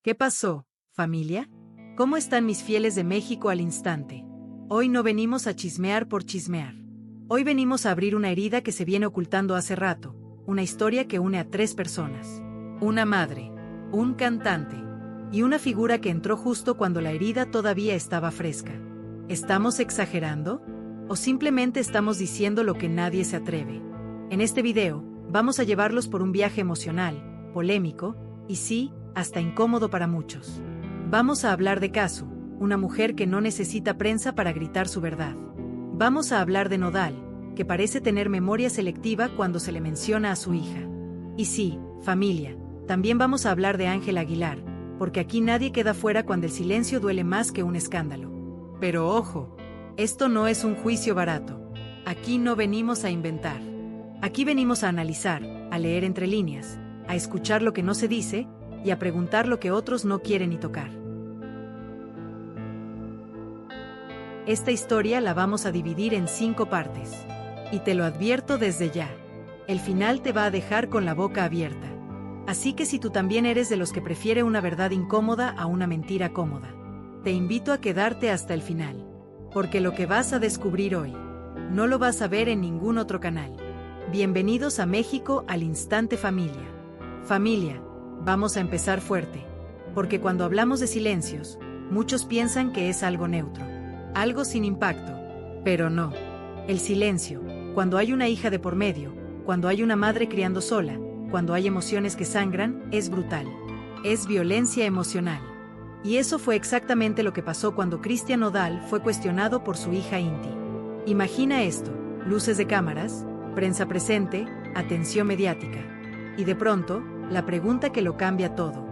¿Qué pasó, familia? ¿Cómo están mis fieles de México al instante? Hoy no venimos a chismear por chismear. Hoy venimos a abrir una herida que se viene ocultando hace rato, una historia que une a 3 personas. Una madre, un cantante y una figura que entró justo cuando la herida todavía estaba fresca. ¿Estamos exagerando? ¿O simplemente estamos diciendo lo que nadie se atreve? En este video, vamos a llevarlos por un viaje emocional, polémico, y sí, hasta incómodo para muchos. Vamos a hablar de Casu, una mujer que no necesita prensa para gritar su verdad. Vamos a hablar de Nodal, que parece tener memoria selectiva cuando se le menciona a su hija. Y sí, familia, también vamos a hablar de Ángela Aguilar, porque aquí nadie queda fuera cuando el silencio duele más que un escándalo. Pero ojo, esto no es un juicio barato. Aquí no venimos a inventar. Aquí venimos a analizar, a leer entre líneas, a escuchar lo que no se dice y a preguntar lo que otros no quieren ni tocar. Esta historia la vamos a dividir en 5 partes. Y te lo advierto desde ya. El final te va a dejar con la boca abierta. Así que si tú también eres de los que prefiere una verdad incómoda a una mentira cómoda, te invito a quedarte hasta el final. Porque lo que vas a descubrir hoy, no lo vas a ver en ningún otro canal. Bienvenidos a México al instante, familia. Familia, vamos a empezar fuerte. Porque cuando hablamos de silencios, muchos piensan que es algo neutro, algo sin impacto. Pero no. El silencio, cuando hay una hija de por medio, cuando hay una madre criando sola, cuando hay emociones que sangran, es brutal. Es violencia emocional. Y eso fue exactamente lo que pasó cuando Cristian Nodal fue cuestionado por su hija Inti. Imagina esto: luces de cámaras, prensa presente, atención mediática. Y de pronto, la pregunta que lo cambia todo.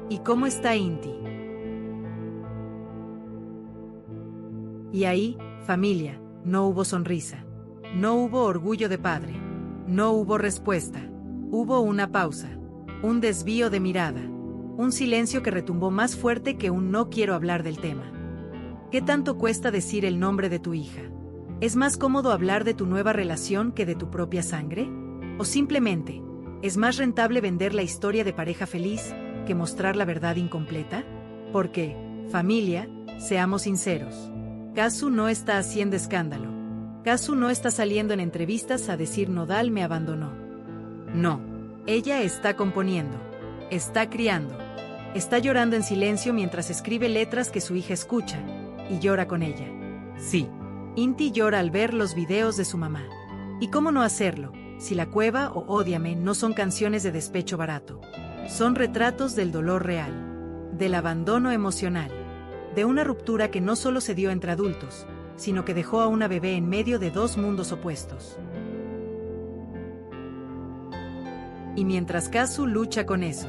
¿Y cómo está Inti? Y ahí, familia, no hubo sonrisa. No hubo orgullo de padre. No hubo respuesta. Hubo una pausa. Un desvío de mirada. Un silencio que retumbó más fuerte que un no quiero hablar del tema. ¿Qué tanto cuesta decir el nombre de tu hija? ¿Es más cómodo hablar de tu nueva relación que de tu propia sangre? ¿O simplemente, es más rentable vender la historia de pareja feliz que mostrar la verdad incompleta? Porque, familia, seamos sinceros. Casu no está haciendo escándalo. Casu no está saliendo en entrevistas a decir Nodal me abandonó. No. Ella está componiendo. Está criando. Está llorando en silencio mientras escribe letras que su hija escucha, y llora con ella. Sí. Inti llora al ver los videos de su mamá. ¿Y cómo no hacerlo, si La Cueva o Ódiame no son canciones de despecho barato? Son retratos del dolor real, del abandono emocional, de una ruptura que no solo se dio entre adultos, sino que dejó a una bebé en medio de 2 mundos opuestos. Y mientras Casu lucha con eso,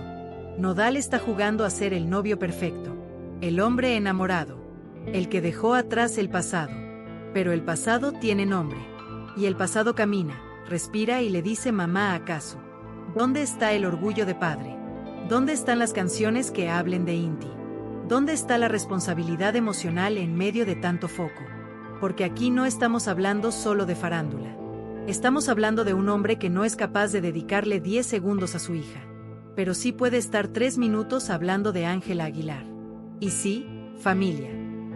Nodal está jugando a ser el novio perfecto, el hombre enamorado, el que dejó atrás el pasado. Pero el pasado tiene nombre, y el pasado camina, respira y le dice mamá a Casu. ¿Dónde está el orgullo de padre? ¿Dónde están las canciones que hablen de Inti? ¿Dónde está la responsabilidad emocional en medio de tanto foco? Porque aquí no estamos hablando solo de farándula. Estamos hablando de un hombre que no es capaz de dedicarle 10 segundos a su hija. Pero sí puede estar 3 minutos hablando de Ángela Aguilar. Y sí, familia.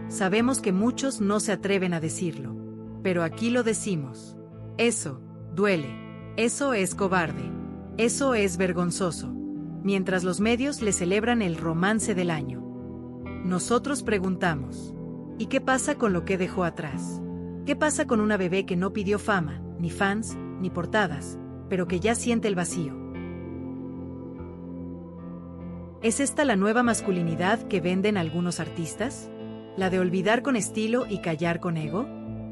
Sabemos que muchos no se atreven a decirlo. Pero aquí lo decimos. Eso duele. Eso es cobarde. Eso es vergonzoso. Mientras los medios le celebran el romance del año, nosotros preguntamos, ¿y qué pasa con lo que dejó atrás? ¿Qué pasa con una bebé que no pidió fama, ni fans, ni portadas, pero que ya siente el vacío? ¿Es esta la nueva masculinidad que venden algunos artistas? ¿La de olvidar con estilo y callar con ego?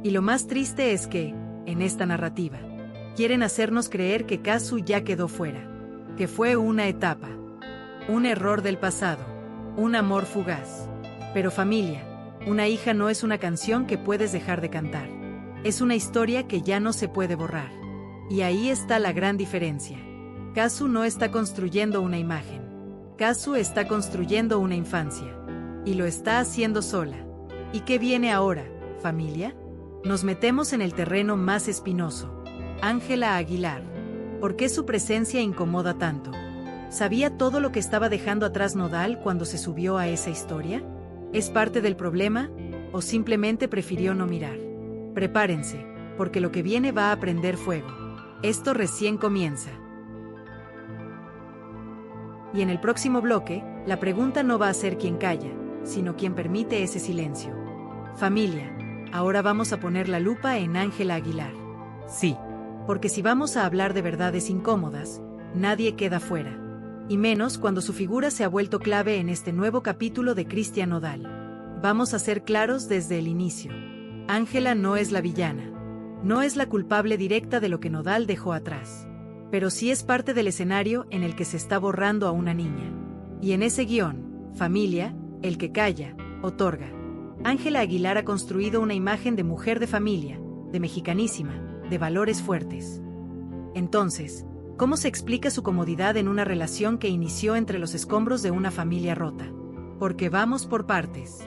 Y lo más triste es que, en esta narrativa, quieren hacernos creer que Casu ya quedó fuera, que fue una etapa, un error del pasado, un amor fugaz. Pero familia, una hija no es una canción que puedes dejar de cantar. Es una historia que ya no se puede borrar. Y ahí está la gran diferencia. Casu no está construyendo una imagen. Casu está construyendo una infancia. Y lo está haciendo sola. ¿Y qué viene ahora, familia? Nos metemos en el terreno más espinoso. Ángela Aguilar. ¿Por qué su presencia incomoda tanto? ¿Sabía todo lo que estaba dejando atrás Nodal cuando se subió a esa historia? ¿Es parte del problema? ¿O simplemente prefirió no mirar? Prepárense, porque lo que viene va a prender fuego. Esto recién comienza. Y en el próximo bloque, la pregunta no va a ser quién calla, sino quién permite ese silencio. Familia, ahora vamos a poner la lupa en Ángela Aguilar. Sí, porque si vamos a hablar de verdades incómodas, nadie queda fuera. Y menos cuando su figura se ha vuelto clave en este nuevo capítulo de Cristian Nodal. Vamos a ser claros desde el inicio. Ángela no es la villana. No es la culpable directa de lo que Nodal dejó atrás. Pero sí es parte del escenario en el que se está borrando a una niña. Y en ese guión, familia, el que calla, otorga. Ángela Aguilar ha construido una imagen de mujer de familia, de mexicanísima, de valores fuertes. Entonces, ¿cómo se explica su comodidad en una relación que inició entre los escombros de una familia rota? Porque vamos por partes.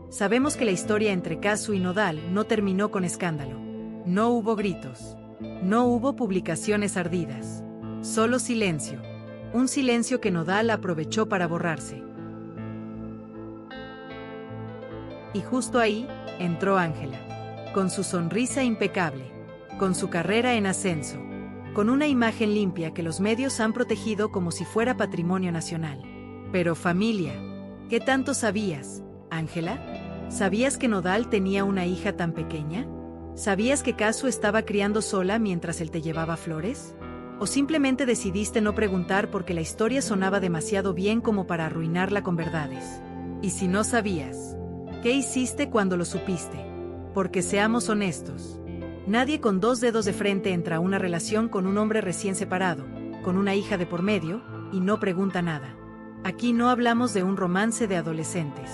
Sabemos que la historia entre Casu y Nodal no terminó con escándalo. No hubo gritos. No hubo publicaciones ardidas. Solo silencio. Un silencio que Nodal aprovechó para borrarse. Y justo ahí, entró Ángela. Con su sonrisa impecable. Con su carrera en ascenso. Con una imagen limpia que los medios han protegido como si fuera patrimonio nacional. Pero familia, ¿qué tanto sabías, Ángela? ¿Sabías que Nodal tenía una hija tan pequeña? ¿Sabías que Casu estaba criando sola mientras él te llevaba flores? ¿O simplemente decidiste no preguntar porque la historia sonaba demasiado bien como para arruinarla con verdades? Y si no sabías, ¿qué hiciste cuando lo supiste? Porque seamos honestos, nadie con 2 dedos de frente entra a una relación con un hombre recién separado, con una hija de por medio, y no pregunta nada. Aquí no hablamos de un romance de adolescentes.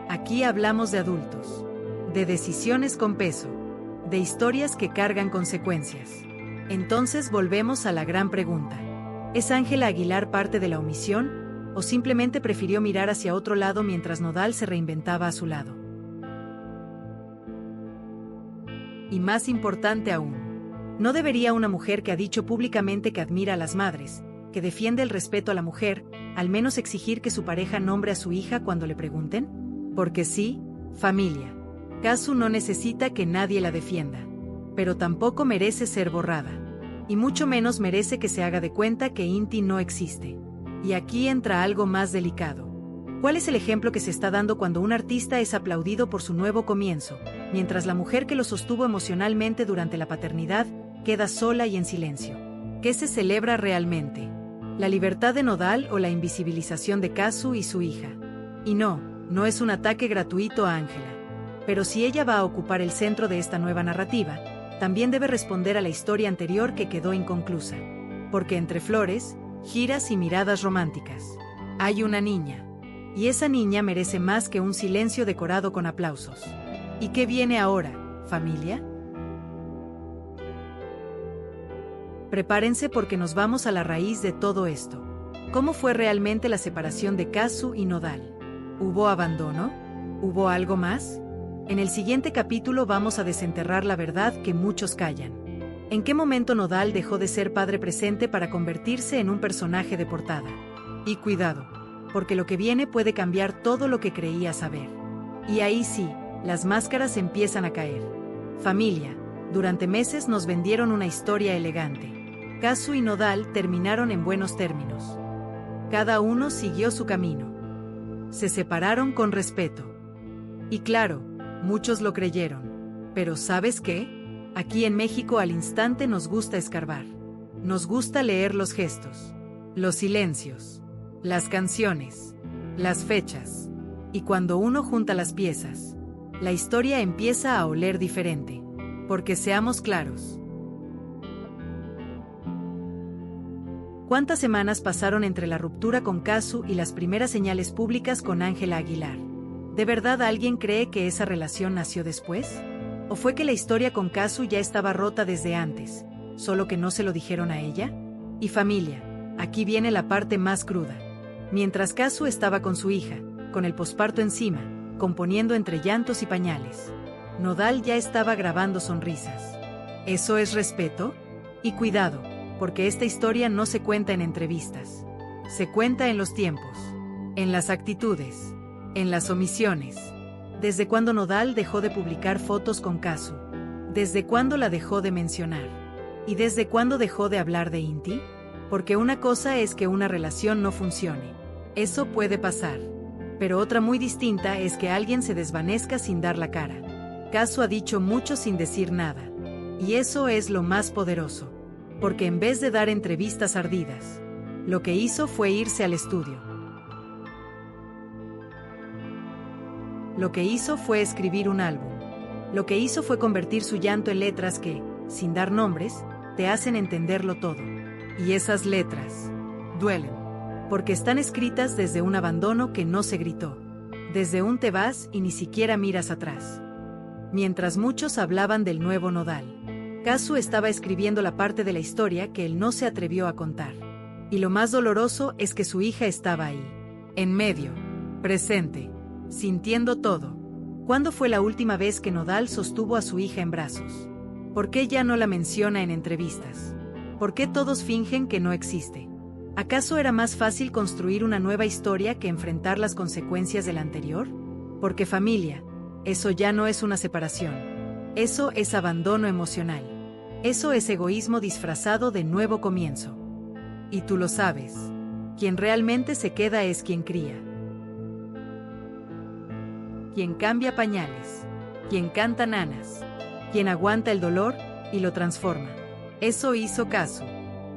Aquí hablamos de adultos. De decisiones con peso. De historias que cargan consecuencias. Entonces volvemos a la gran pregunta. ¿Es Ángela Aguilar parte de la omisión? ¿O simplemente prefirió mirar hacia otro lado mientras Nodal se reinventaba a su lado? Y más importante aún, ¿no debería una mujer que ha dicho públicamente que admira a las madres, que defiende el respeto a la mujer, al menos exigir que su pareja nombre a su hija cuando le pregunten? Porque sí, familia. Casu no necesita que nadie la defienda. Pero tampoco merece ser borrada. Y mucho menos merece que se haga de cuenta que Inti no existe. Y aquí entra algo más delicado. ¿Cuál es el ejemplo que se está dando cuando un artista es aplaudido por su nuevo comienzo, mientras la mujer que lo sostuvo emocionalmente durante la paternidad queda sola y en silencio? ¿Qué se celebra realmente? ¿La libertad de Nodal o la invisibilización de Casu y su hija? Y no es un ataque gratuito a Ángela. Pero si ella va a ocupar el centro de esta nueva narrativa, también debe responder a la historia anterior que quedó inconclusa. Porque entre flores, giras y miradas románticas, hay una niña. Y esa niña merece más que un silencio decorado con aplausos. ¿Y qué viene ahora, familia? Prepárense porque nos vamos a la raíz de todo esto. ¿Cómo fue realmente la separación de Casu y Nodal? ¿Hubo abandono? ¿Hubo algo más? En el siguiente capítulo vamos a desenterrar la verdad que muchos callan. ¿En qué momento Nodal dejó de ser padre presente para convertirse en un personaje de portada? Y cuidado, porque lo que viene puede cambiar todo lo que creía saber. Y ahí sí, las máscaras empiezan a caer. Familia, durante meses nos vendieron una historia elegante. Casu y Nodal terminaron en buenos términos. Cada uno siguió su camino. Se separaron con respeto. Y claro, muchos lo creyeron. Pero ¿sabes qué? Aquí en México al instante nos gusta escarbar. Nos gusta leer los gestos, los silencios, las canciones, las fechas. Y cuando uno junta las piezas, la historia empieza a oler diferente. Porque seamos claros. ¿Cuántas semanas pasaron entre la ruptura con Casu y las primeras señales públicas con Ángela Aguilar? ¿De verdad alguien cree que esa relación nació después? ¿O fue que la historia con Casu ya estaba rota desde antes, solo que no se lo dijeron a ella? Y familia, aquí viene la parte más cruda. Mientras Casu estaba con su hija, con el posparto encima, componiendo entre llantos y pañales, Nodal ya estaba grabando sonrisas. ¿Eso es respeto? Y cuidado, porque esta historia no se cuenta en entrevistas. Se cuenta en los tiempos, en las actitudes, en las omisiones. ¿Desde cuándo Nodal dejó de publicar fotos con Kazu? ¿Desde cuándo la dejó de mencionar? ¿Y desde cuándo dejó de hablar de Inti? Porque una cosa es que una relación no funcione. Eso puede pasar. Pero otra muy distinta es que alguien se desvanezca sin dar la cara. Kazu ha dicho mucho sin decir nada. Y eso es lo más poderoso. Porque en vez de dar entrevistas ardidas, lo que hizo fue irse al estudio. Lo que hizo fue escribir un álbum. Lo que hizo fue convertir su llanto en letras que, sin dar nombres, te hacen entenderlo todo. Y esas letras duelen, porque están escritas desde un abandono que no se gritó, desde un te vas y ni siquiera miras atrás. Mientras muchos hablaban del nuevo Nodal, Kazu estaba escribiendo la parte de la historia que él no se atrevió a contar. Y lo más doloroso es que su hija estaba ahí, en medio, presente, sintiendo todo. ¿Cuándo fue la última vez que Nodal sostuvo a su hija en brazos? ¿Por qué ya no la menciona en entrevistas? ¿Por qué todos fingen que no existe? ¿Acaso era más fácil construir una nueva historia que enfrentar las consecuencias de la anterior? Porque familia, eso ya no es una separación. Eso es abandono emocional. Eso es egoísmo disfrazado de nuevo comienzo. Y tú lo sabes. Quien realmente se queda es quien cría. Quien cambia pañales. Quien canta nanas. Quien aguanta el dolor y lo transforma. Eso hizo Kazu.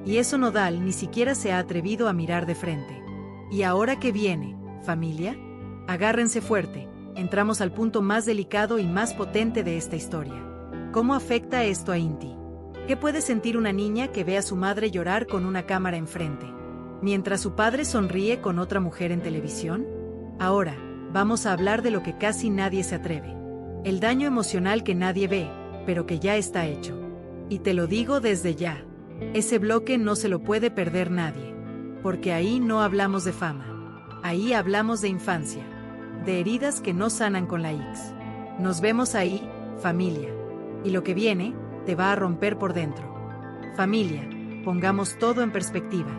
Y eso Nodal ni siquiera se ha atrevido a mirar de frente. ¿Y ahora qué viene, familia? Agárrense fuerte, entramos al punto más delicado y más potente de esta historia. ¿Cómo afecta esto a Inti? ¿Qué puede sentir una niña que ve a su madre llorar con una cámara enfrente, mientras su padre sonríe con otra mujer en televisión? Ahora, vamos a hablar de lo que casi nadie se atreve. El daño emocional que nadie ve, pero que ya está hecho. Y te lo digo desde ya. Ese bloque no se lo puede perder nadie. Porque ahí no hablamos de fama. Ahí hablamos de infancia. De heridas que no sanan con la X. Nos vemos ahí, familia. Y lo que viene, te va a romper por dentro. Familia, pongamos todo en perspectiva.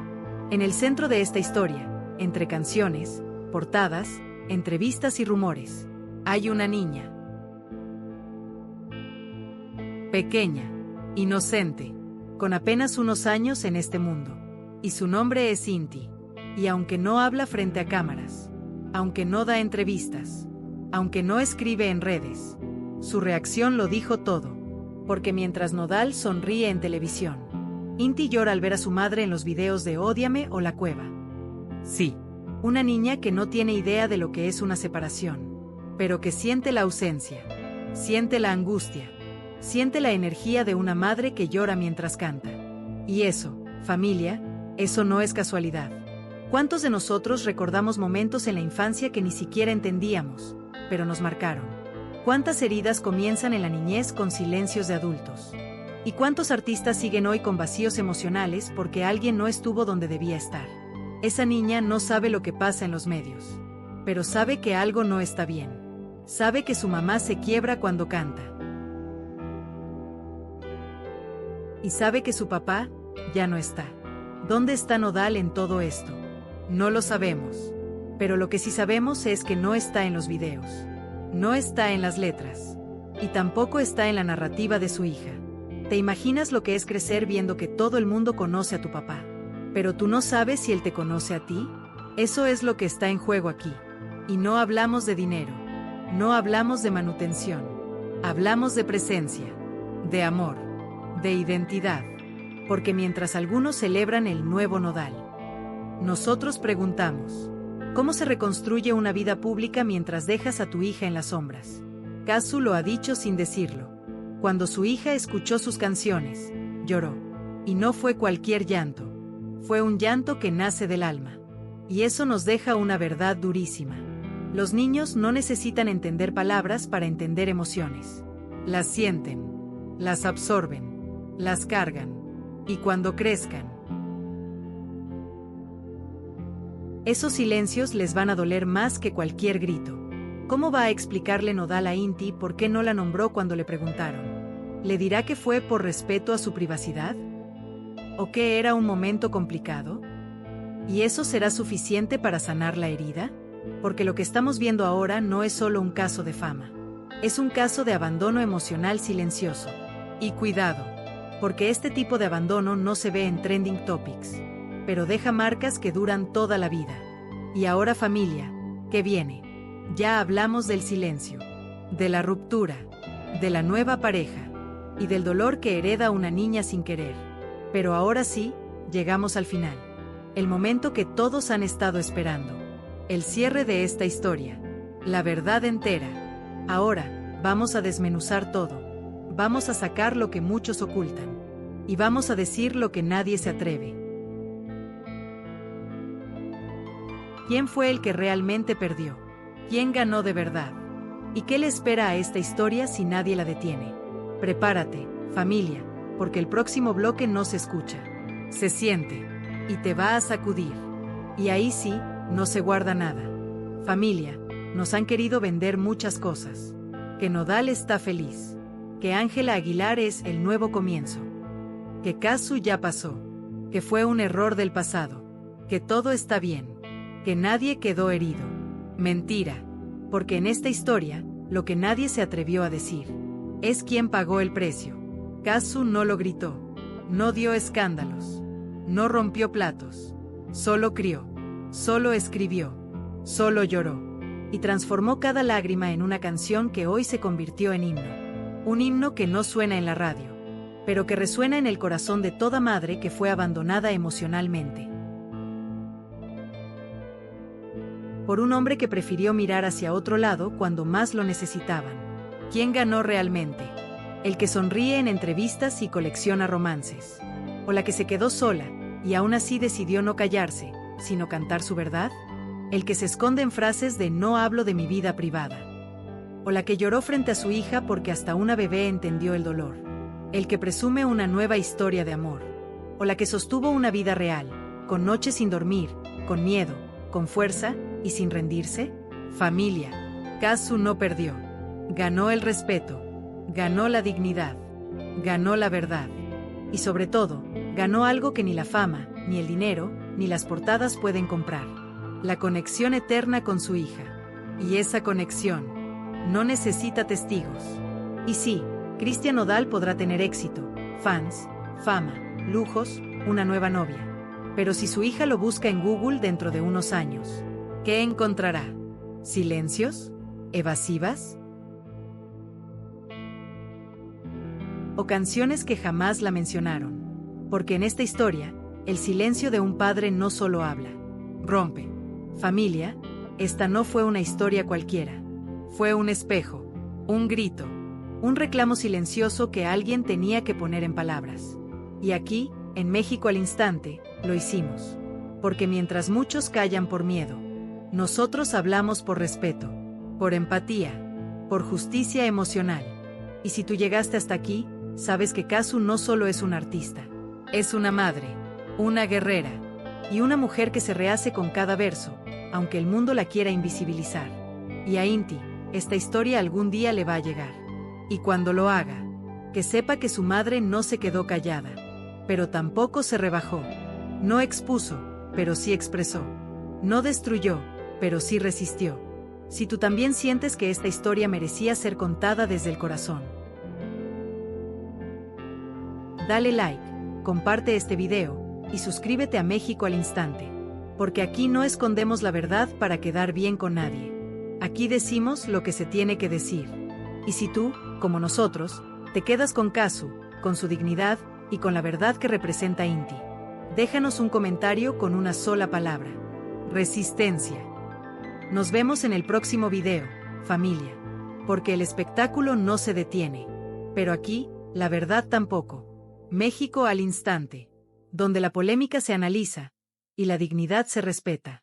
En el centro de esta historia, entre canciones, portadas, entrevistas y rumores, hay una niña. Pequeña, inocente, con apenas unos años en este mundo. Y su nombre es Inti. Y aunque no habla frente a cámaras, aunque no da entrevistas, aunque no escribe en redes, su reacción lo dijo todo. Porque mientras Nodal sonríe en televisión, Inti llora al ver a su madre en los videos de Ódiame o La Cueva. Sí, una niña que no tiene idea de lo que es una separación, pero que siente la ausencia, siente la angustia, siente la energía de una madre que llora mientras canta. Y eso, familia, eso no es casualidad. ¿Cuántos de nosotros recordamos momentos en la infancia que ni siquiera entendíamos, pero nos marcaron? ¿Cuántas heridas comienzan en la niñez con silencios de adultos? ¿Y cuántos artistas siguen hoy con vacíos emocionales porque alguien no estuvo donde debía estar? Esa niña no sabe lo que pasa en los medios, pero sabe que algo no está bien. Sabe que su mamá se quiebra cuando canta. Y sabe que su papá ya no está. ¿Dónde está Nodal en todo esto? No lo sabemos. Pero lo que sí sabemos es que no está en los videos. No está en las letras. Y tampoco está en la narrativa de su hija. ¿Te imaginas lo que es crecer viendo que todo el mundo conoce a tu papá? Pero tú no sabes si él te conoce a ti. Eso es lo que está en juego aquí. Y no hablamos de dinero. No hablamos de manutención. Hablamos de presencia. De amor. De identidad. Porque mientras algunos celebran el nuevo Nodal, nosotros preguntamos, ¿cómo se reconstruye una vida pública mientras dejas a tu hija en las sombras? Kazu lo ha dicho sin decirlo. Cuando su hija escuchó sus canciones, lloró. Y no fue cualquier llanto. Fue un llanto que nace del alma. Y eso nos deja una verdad durísima. Los niños no necesitan entender palabras para entender emociones. Las sienten, las absorben, las cargan. Y cuando crezcan, esos silencios les van a doler más que cualquier grito. ¿Cómo va a explicarle Nodal a Inti por qué no la nombró cuando le preguntaron? ¿Le dirá que fue por respeto a su privacidad? ¿O que era un momento complicado? ¿Y eso será suficiente para sanar la herida? Porque lo que estamos viendo ahora no es solo un caso de fama. Es un caso de abandono emocional silencioso. Y cuidado, porque este tipo de abandono no se ve en Trending Topics, pero deja marcas que duran toda la vida. Y ahora, familia, ¿qué viene? Ya hablamos del silencio, de la ruptura, de la nueva pareja y del dolor que hereda una niña sin querer. Pero ahora sí, llegamos al final. El momento que todos han estado esperando. El cierre de esta historia. La verdad entera. Ahora, vamos a desmenuzar todo. Vamos a sacar lo que muchos ocultan. Y vamos a decir lo que nadie se atreve. ¿Quién fue el que realmente perdió? ¿Quién ganó de verdad? ¿Y qué le espera a esta historia si nadie la detiene? Prepárate, familia, porque el próximo bloque no se escucha. Se siente. Y te va a sacudir. Y ahí sí, no se guarda nada. Familia, nos han querido vender muchas cosas. Que Nodal está feliz. Que Ángela Aguilar es el nuevo comienzo. Que Casu ya pasó. Que fue un error del pasado. Que todo está bien. Que nadie quedó herido. Mentira. Porque en esta historia, lo que nadie se atrevió a decir es quién pagó el precio. Casu no lo gritó. No dio escándalos. No rompió platos. Solo crió. Solo escribió. Solo lloró. Y transformó cada lágrima en una canción que hoy se convirtió en himno. Un himno que no suena en la radio, pero que resuena en el corazón de toda madre que fue abandonada emocionalmente. Por un hombre que prefirió mirar hacia otro lado cuando más lo necesitaban. ¿Quién ganó realmente? ¿El que sonríe en entrevistas y colecciona romances? ¿O la que se quedó sola y aún así decidió no callarse, sino cantar su verdad? ¿El que se esconde en frases de no hablo de mi vida privada? ¿O la que lloró frente a su hija porque hasta una bebé entendió el dolor? ¿El que presume una nueva historia de amor? ¿O la que sostuvo una vida real, con noches sin dormir, con miedo, con fuerza y sin rendirse? Familia, Casu no perdió. Ganó el respeto, ganó la dignidad, ganó la verdad. Y sobre todo, ganó algo que ni la fama, ni el dinero, ni las portadas pueden comprar. La conexión eterna con su hija. Y esa conexión no necesita testigos. Y sí, Cristian Nodal podrá tener éxito, fans, fama, lujos, una nueva novia. Pero si su hija lo busca en Google dentro de unos años, ¿qué encontrará? ¿Silencios? ¿Evasivas? ¿O canciones que jamás la mencionaron? Porque en esta historia, el silencio de un padre no solo habla, rompe. Familia, esta no fue una historia cualquiera. Fue un espejo, un grito, un reclamo silencioso que alguien tenía que poner en palabras. Y aquí, en México al Instante, lo hicimos. Porque mientras muchos callan por miedo, nosotros hablamos por respeto, por empatía, por justicia emocional. Y si tú llegaste hasta aquí, sabes que Casu no solo es una artista, es una madre, una guerrera, y una mujer que se rehace con cada verso, aunque el mundo la quiera invisibilizar. Y a Inti, esta historia algún día le va a llegar. Y cuando lo haga, que sepa que su madre no se quedó callada, pero tampoco se rebajó. No expuso, pero sí expresó. No destruyó, pero sí resistió. Si tú también sientes que esta historia merecía ser contada desde el corazón, dale like, comparte este video, y suscríbete a México al Instante. Porque aquí no escondemos la verdad para quedar bien con nadie. Aquí decimos lo que se tiene que decir. Y si tú, como nosotros, te quedas con Casu, con su dignidad y con la verdad que representa Inti, déjanos un comentario con una sola palabra: resistencia. Nos vemos en el próximo video, familia. Porque el espectáculo no se detiene. Pero aquí, la verdad tampoco. México al Instante. Donde la polémica se analiza y la dignidad se respeta.